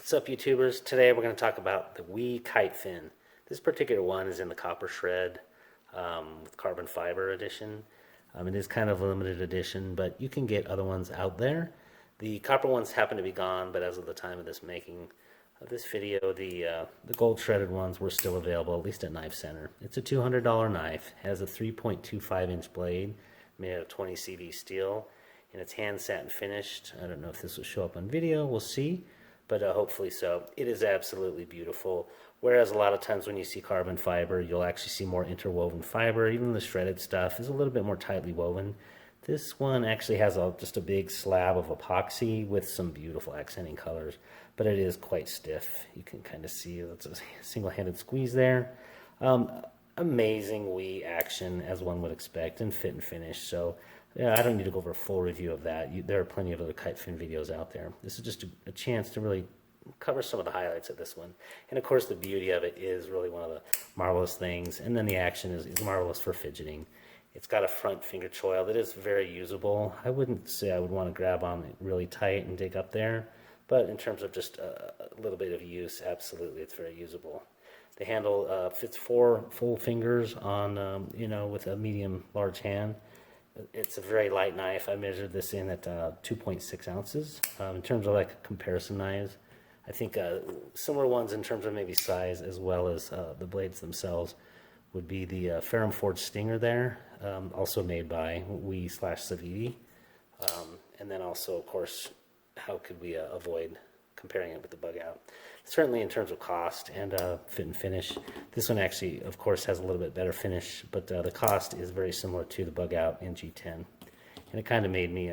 What's up, YouTubers? Today we're going to talk about the WE Kitefin. This particular one is in the copper shred with carbon fiber edition. It is kind of a limited edition, but you can get other ones out there. The copper ones happen to be gone, but as of the time of this making of this video, the gold shredded ones were still available, at least at Knife Center. It's a $200 knife, has a 3.25 inch blade made out of 20 CV steel, and it's hand satin finished. I don't know if this will show up on video, we'll see. But hopefully so. It is absolutely beautiful. Whereas a lot of times when you see carbon fiber, you'll actually see more interwoven fiber. Even the shredded stuff is a little bit more tightly woven. This one actually has just a big slab of epoxy with some beautiful accenting colors, but it is quite stiff. You can kind of see it's a single-handed squeeze there. Amazing WE action, as one would expect, and fit and finish. So yeah, I don't need to go over a full review of that. There are plenty of other Kitefin videos out there. This is just a chance to really cover some of the highlights of this one. And of course, the beauty of it is really one of the marvelous things. And then the action is marvelous for fidgeting. It's got a front finger choil that is very usable. I wouldn't say I would want to grab on it really tight and dig up there, but in terms of just a little bit of use, absolutely, it's very usable. The handle fits 4 full fingers on, with a medium large hand. It's a very light knife. I measured this in at 2.6 ounces. In terms of like comparison knives, I think similar ones in terms of maybe size as well as the blades themselves would be the Ferrum Forge Stinger there, also made by WE/Saviti. And then also, of course, how could we avoid comparing it with the Bug Out? Certainly in terms of cost and fit and finish, this one actually, of course, has a little bit better finish, but the cost is very similar to the Bug Out in G10. And it kind of made me,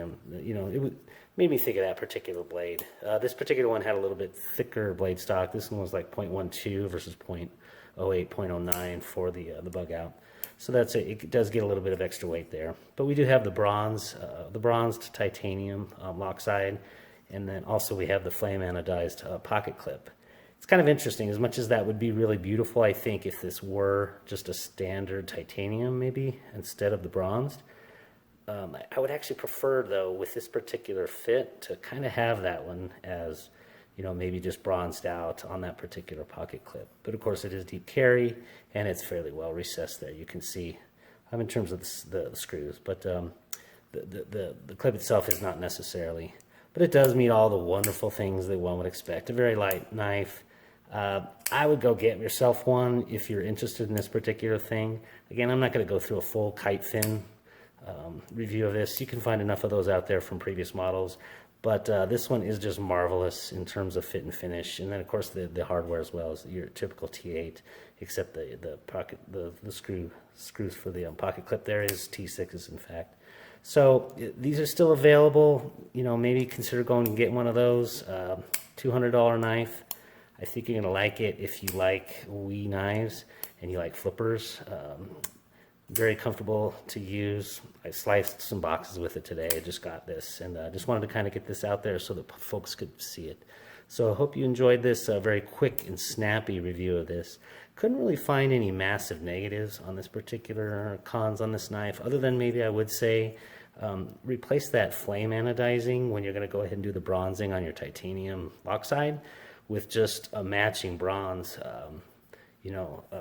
made me think of that particular blade. This particular one had a little bit thicker blade stock. This one was like 0.12 versus 0.08, 0.09 for the Bug Out. So it does get a little bit of extra weight there. But we do have the bronzed titanium lock side, and then also we have the flame anodized pocket clip. It's kind of interesting. As much as that would be really beautiful, I think if this were just a standard titanium maybe instead of the bronzed, I would actually prefer, though, with this particular fit, to kind of have that one as, maybe just bronzed out on that particular pocket clip. But of course it is deep carry, and it's fairly well recessed there. You can see in terms of the screws, but the clip itself is not necessarily. But it does meet all the wonderful things that one would expect. A very light knife. I would go get yourself one if you're interested in this particular thing. Again, I'm not going to go through a full Kitefin review of this. You can find enough of those out there from previous models. But this one is just marvelous in terms of fit and finish. And then, of course, the hardware as well as your typical T8, except the screws for the pocket clip there is T6s, in fact. So these are still available. Maybe consider going and get one of those. $200 knife. I think you're going to like it if you like WE knives and you like flippers. Very comfortable to use. I sliced some boxes with it today. I just got this, and I just wanted to kind of get this out there so that folks could see it. So I hope you enjoyed this very quick and snappy review of this. Couldn't really find any massive negatives on this particular cons on this knife, other than maybe I would say replace that flame anodizing when you're going to go ahead and do the bronzing on your titanium lock side with just a matching bronze,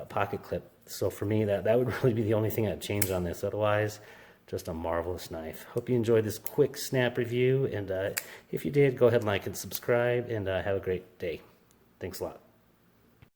pocket clip. So for me, that would really be the only thing I'd change on this. Otherwise, just a marvelous knife. Hope you enjoyed this quick snap review, and if you did, go ahead and like and subscribe, and have a great day. Thanks a lot.